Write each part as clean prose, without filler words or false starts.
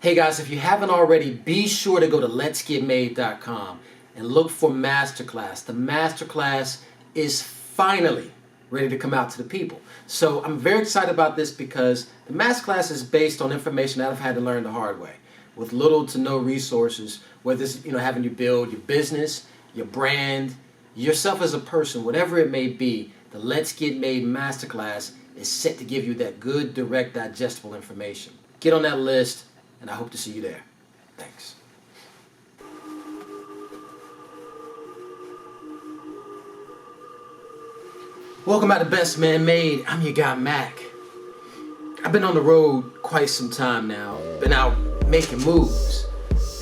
Hey guys, if you haven't already, be sure to go to LETSGETMADE.com and look for Masterclass. The Masterclass is finally ready to come out to the people. So I'm very excited about this because the Masterclass is based on information that I've had to learn the hard way with little to no resources, whether it's having you build your business, your brand, yourself as a person, whatever it may be. The Let's Get Made Masterclass is set to give you that good, direct, digestible information. Get on that list, and I hope to see you there. Thanks. Welcome back to Bestmanmade. I'm your guy, Mac. I've been on the road quite some time now. Been out making moves.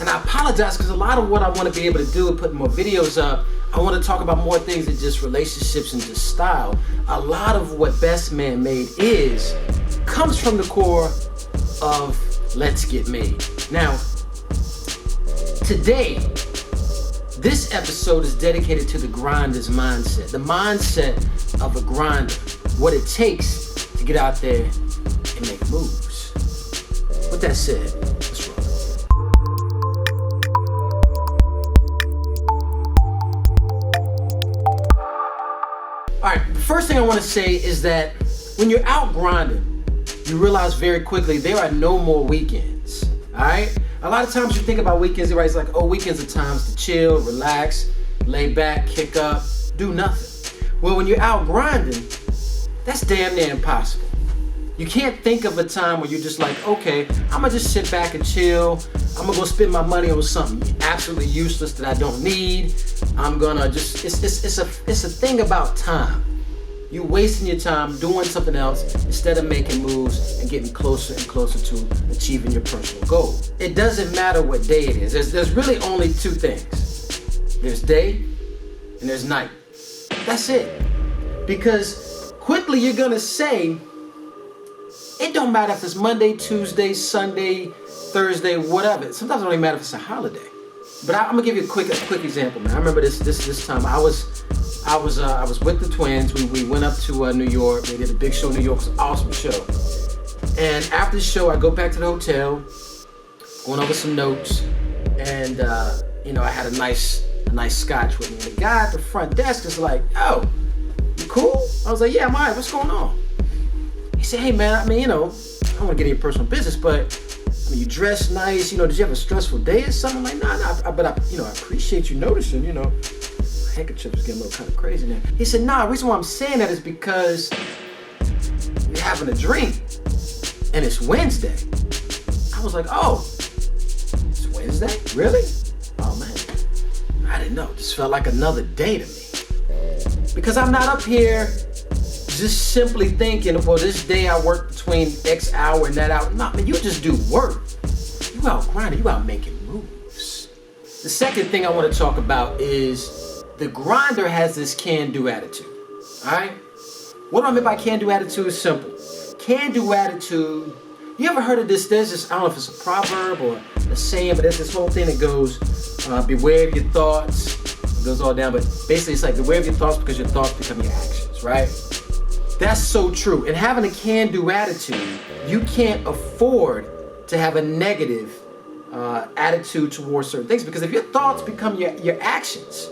And I apologize because a lot of what I want to be able to do and put more videos up, I want to talk about more things than just relationships and just style. A lot of what Bestmanmade is comes from the core of Let's Get Made. Now, today, this episode is dedicated to the grinder's mindset. The mindset of a grinder. What it takes to get out there and make moves. With that said, let's roll. Alright, the first thing I want to say is that when you're out grinding, you realize very quickly there are no more weekends. Alright? A lot of times you think about weekends, everybody's like, oh, weekends are times to chill, relax, lay back, kick up, do nothing. Well, when you're out grinding, that's damn near impossible. You can't think of a time where you're just like, okay, I'm gonna just sit back and chill. I'm gonna go spend my money on something absolutely useless that I don't need. I'm gonna just, it's a thing about time. You're wasting your time doing something else instead of making moves and getting closer and closer to achieving your personal goal. It doesn't matter what day it is. There's really only two things. There's day and there's night. That's it. Because quickly you're gonna say, it don't matter if it's Monday, Tuesday, Sunday, Thursday, whatever. Sometimes it don't even matter if it's a holiday. But I'm gonna give you a quick example, man. I remember this time I was with the twins. We went up to New York. They did a big show in New York. It was an awesome show. And after the show, I go back to the hotel, going over some notes, and I had a nice scotch with me. And the guy at the front desk is like, "Oh, you cool?" I was like, "Yeah, I'm alright. What's going on?" He said, "Hey, man. I don't want to get into your personal business, but you dress nice. Did you have a stressful day or something?" I'm like, "Nah. But I appreciate you noticing. My handkerchief is getting a little kind of crazy now." He said, "Nah. The reason why I'm saying that is because you're having a drink, and it's Wednesday." I was like, "Oh, it's Wednesday? Really? Oh man, I didn't know. It just felt like another day to me because I'm not up here just simply thinking, well, this day I work between X hour and that hour." No, man, you just do work. You out grinding. You out making moves. The second thing I want to talk about is the grinder has this can-do attitude. All right? What do I mean by can-do attitude is simple. Can-do attitude. You ever heard of this? There's this, I don't know if it's a proverb or a saying, but there's this whole thing that goes, beware of your thoughts. It goes all down, but basically it's like beware of your thoughts because your thoughts become your actions, right? That's so true. And having a can-do attitude, you can't afford to have a negative attitude towards certain things, because if your thoughts become your actions,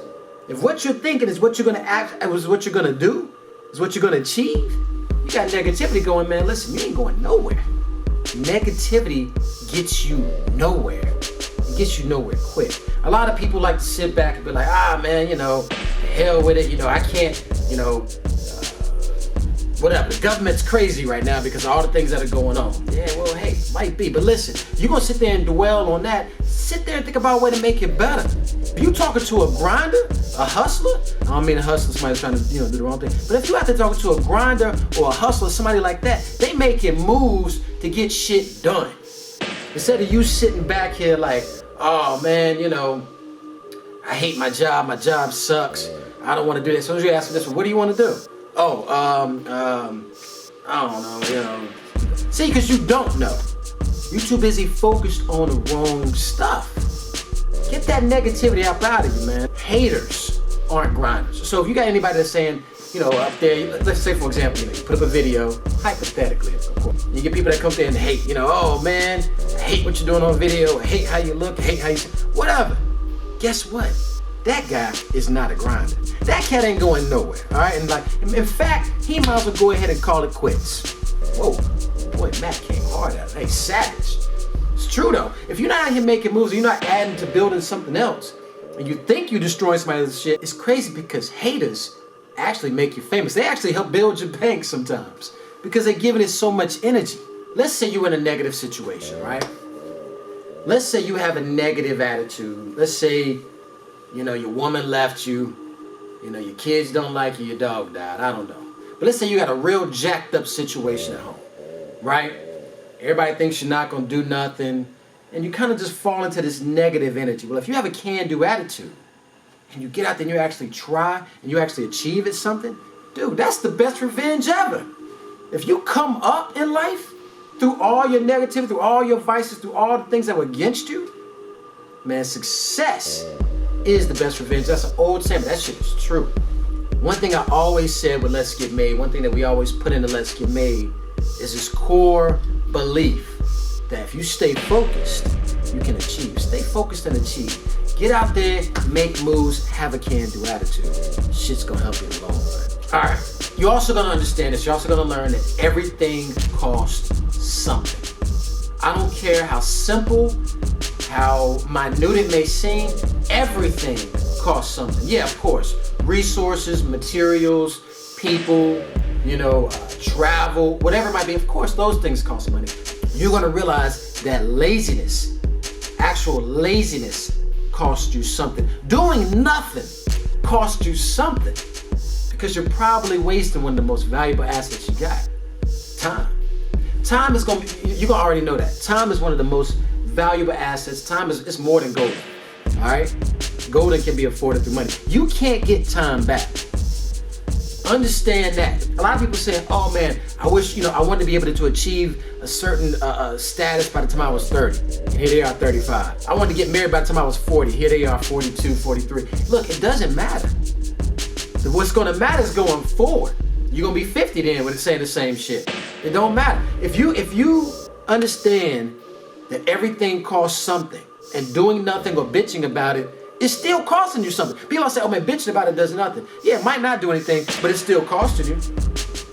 if what you're thinking is what you're going to act, is what you're going to do, is what you're going to achieve, you got negativity going, man, listen, you ain't going nowhere. Negativity gets you nowhere. It gets you nowhere quick. A lot of people like to sit back and be like, man, the hell with it. I can't, whatever. The government's crazy right now because of all the things that are going on. Yeah, well, hey, might be. But listen, you're going to sit there and dwell on that. Sit there and think about a way to make it better. If you talking to a grinder, a hustler, I don't mean a hustler, somebody's trying to, do the wrong thing. But if you have to talk to a grinder or a hustler, somebody like that, they making moves to get shit done. Instead of you sitting back here like, oh man, I hate my job sucks, I don't want to do this. So as you ask me this, what do you want to do? Oh, I don't know, See, because you don't know. You're too busy focused on the wrong stuff. Get that negativity up out of you, man. Haters aren't grinders. So if you got anybody that's saying, up there, let's say for example, you put up a video, hypothetically, of course. You get people that come there and hate, oh man, I hate what you're doing on video, I hate how you look, I hate how you, whatever. Guess what? That guy is not a grinder. That cat ain't going nowhere, all right? And in fact, he might as well go ahead and call it quits. Whoa, boy, Matt came hard at it. Hey, savage. It's true though. If you're not out here making moves, you're not adding to building something else, and you think you're destroying somebody else's shit, it's crazy because haters actually make you famous. They actually help build your bank sometimes because they're giving it so much energy. Let's say you're in a negative situation, right? Let's say you have a negative attitude. Let's say, your woman left you, your kids don't like you, your dog died, I don't know. But let's say you got a real jacked up situation at home, right? Everybody thinks you're not gonna do nothing, and you kind of just fall into this negative energy. Well, if you have a can-do attitude, and you get out there and you actually try, and you actually achieve at something, dude, that's the best revenge ever. If you come up in life, through all your negativity, through all your vices, through all the things that were against you, man, success is the best revenge. That's an old saying, but that shit is true. One thing I always said with Let's Get Made, one thing that we always put into Let's Get Made is this core belief that if you stay focused, you can achieve. Stay focused and achieve. Get out there, make moves, have a can-do attitude. Shit's gonna help you in the long run. All right, you're also gonna understand this. You're also gonna learn that everything costs something. I don't care how simple, how minute it may seem, everything costs something. Yeah, of course, resources, materials, people, travel, whatever it might be, of course, those things cost money. You're gonna realize that laziness, actual laziness, costs you something. Doing nothing costs you something because you're probably wasting one of the most valuable assets you got, time. Time is you're gonna already know that. Time is one of the most valuable assets. Time is more than gold, all right? Golden can be afforded through money. You can't get time back. Understand that. A lot of people say, oh man, I wish, I wanted to be able to achieve a certain status by the time I was 30. And here they are 35. I wanted to get married by the time I was 40. Here they are 42, 43. Look, it doesn't matter. What's gonna matter is going forward. You're gonna be 50 then when it's saying the same shit. It don't matter. If you understand that everything costs something and doing nothing or bitching about it, it's still costing you something. People say, oh man, bitching about it does nothing. Yeah, it might not do anything, but it's still costing you.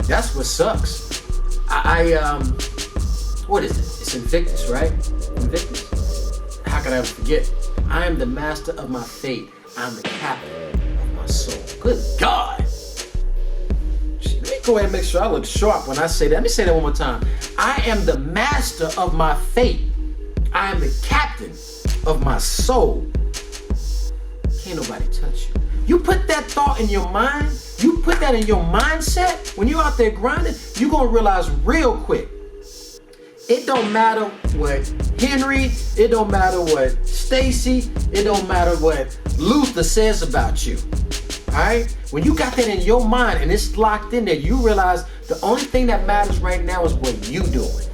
That's what sucks. What is it? It's Invictus, right? Invictus. How can I ever forget? I am the master of my fate. I'm the captain of my soul. Good God. Let me go ahead and make sure I look sharp when I say that. Let me say that one more time. I am the master of my fate. I am the captain of my soul. Can't nobody touch you. You put that thought in your mind, you put that in your mindset, when you're out there grinding, you're gonna realize real quick, it don't matter what Henry, it don't matter what Stacy, it don't matter what Luther says about you. Alright? When you got that in your mind and it's locked in there, you realize the only thing that matters right now is what you doing.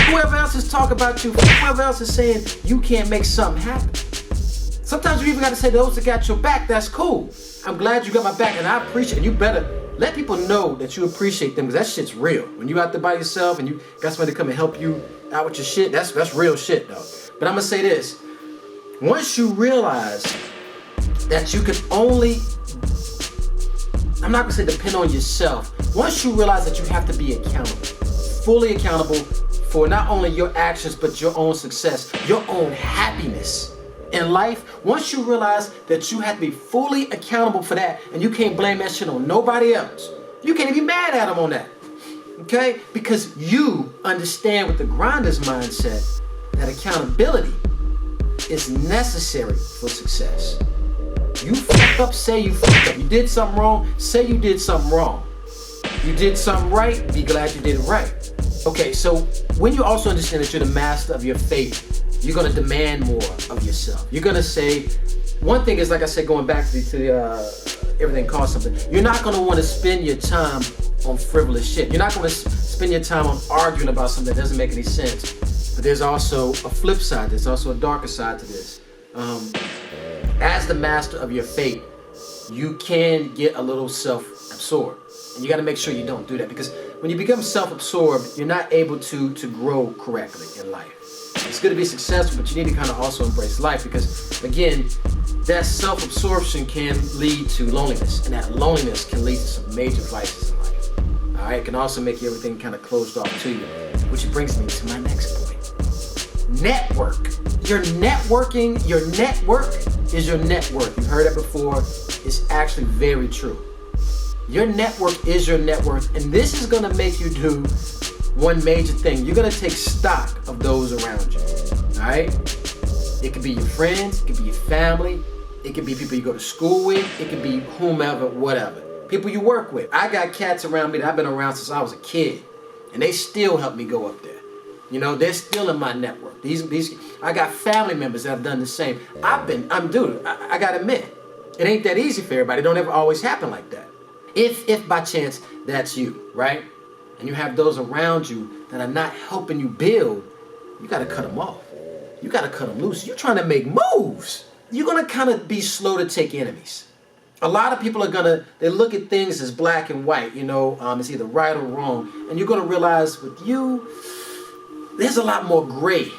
Whoever else is talking about you, whoever else is saying you can't make something happen. Sometimes you even got to say those that got your back, that's cool. I'm glad you got my back and I appreciate it. You better let people know that you appreciate them because that shit's real. When you out there by yourself and you got somebody to come and help you out with your shit, that's real shit though. But I'm going to say this. Once you realize that you can only, I'm not going to say depend on yourself. Once you realize that you have to be accountable, fully accountable for not only your actions, but your own success, your own happiness in life. Once you realize that you have to be fully accountable for that and you can't blame that shit on nobody else. You can't even be mad at them on that. Okay? Because you understand with the grinder's mindset that accountability is necessary for success. You fucked up, say you fucked up. You did something wrong, say you did something wrong. You did something right, be glad you did it right. Okay, so when you also understand that you're the master of your fate, you're gonna demand more of yourself. You're gonna say, one thing is, like I said, going back to everything costs something. You're not gonna wanna spend your time on frivolous shit. You're not gonna spend your time on arguing about something that doesn't make any sense. But there's also a flip side. There's also a darker side to this. As the master of your fate, you can get a little self absorbed. And you got to make sure you don't do that, because when you become self-absorbed, you're not able to grow correctly in life. It's good to be successful, but you need to kind of also embrace life, because again, that self-absorption can lead to loneliness, and that loneliness can lead to some major vices in life. All right, it can also make everything kind of closed off to you, which brings me to my next point. Network. Your networking, your network is your net worth. You've heard that before. It's actually very true. Your network is your net worth, and this is gonna make you do one major thing. You're gonna take stock of those around you, all right? It could be your friends, it could be your family, it could be people you go to school with, it could be whomever, whatever. People you work with. I got cats around me that I've been around since I was a kid, and they still help me go up there. You know, they're still in my network. These, I got family members that have done the same. I gotta admit, it ain't that easy for everybody. It don't ever always happen like that. If by chance that's you, right? And you have those around you that are not helping you build, you gotta cut them off. You gotta cut them loose. You're trying to make moves. You're gonna kind of be slow to take enemies. A lot of people they look at things as black and white, you know, it's either right or wrong. And you're gonna realize with you, there's a lot more gray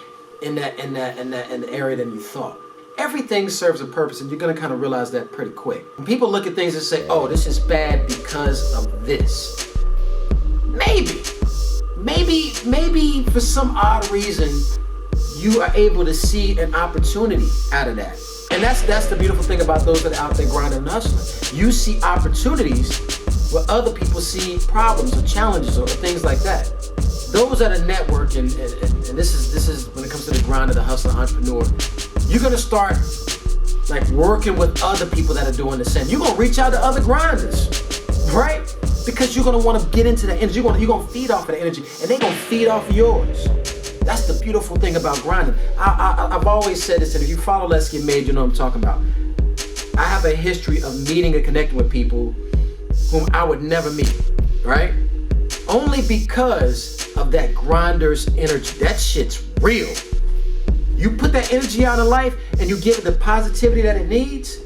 in the area than you thought. Everything serves a purpose, and you're gonna kind of realize that pretty quick. When people look at things and say, oh, this is bad because of this. Maybe for some odd reason, you are able to see an opportunity out of that. And that's the beautiful thing about those that are out there grinding and hustling. You see opportunities where other people see problems or challenges or things like that. Those that are networking, and this is when it comes to the grind of the hustler entrepreneur, you're gonna start like working with other people that are doing the same. You're gonna reach out to other grinders, right? Because you're gonna wanna get into that energy. You're gonna feed off of the energy, and they're gonna feed off of yours. That's the beautiful thing about grinding. I've always said this, and if you follow Let's Get Made, you know what I'm talking about. I have a history of meeting and connecting with people whom I would never meet, right? Only because of that grinder's energy. That shit's real. You put that energy out in life and you give it the positivity that it needs,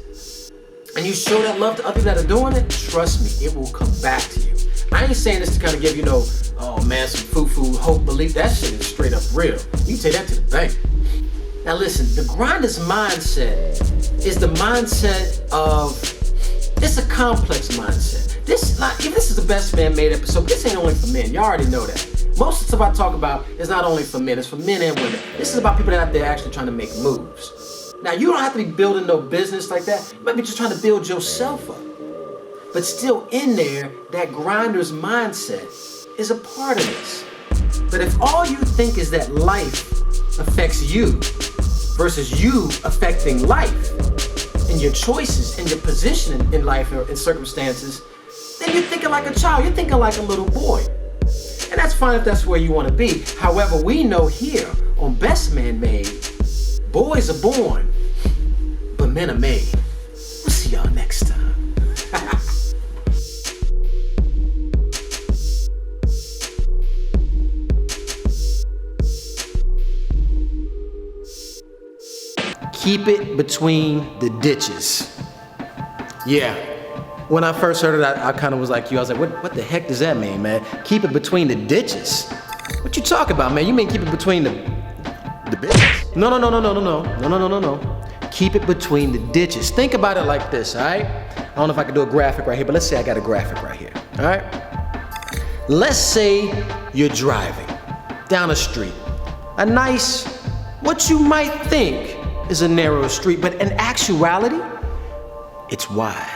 and you show that love to others that are doing it, trust me, it will come back to you. I ain't saying this to kind of give you oh man, some foo-foo hope, belief. That shit is straight up real. You can take that to the bank. Now listen, the grinder's mindset is the mindset of, it's a complex mindset. If this is the Bestmanmade episode, this ain't only for men. You already know that. Most of the stuff I talk about is not only for men, it's for men and women. This is about people that are out there actually trying to make moves. Now, you don't have to be building no business like that. You might be just trying to build yourself up. But still in there, that grinder's mindset is a part of this. But if all you think is that life affects you versus you affecting life and your choices and your position in life or in circumstances, then you're thinking like a child. You're thinking like a little boy. And that's fine if that's where you want to be. However, we know here on Bestmanmade, boys are born, but men are made. We'll see y'all next time. Keep it between the ditches. Yeah. When I first heard it, I kind of was like you. I was like, what the heck does that mean, man? Keep it between the ditches? What you talking about, man? You mean keep it between the bitches? No. Keep it between the ditches. Think about it like this, all right? I don't know if I can do a graphic right here, but let's say I got a graphic right here, all right? Let's say you're driving down a street. A nice, what you might think is a narrow street, but in actuality, it's wide.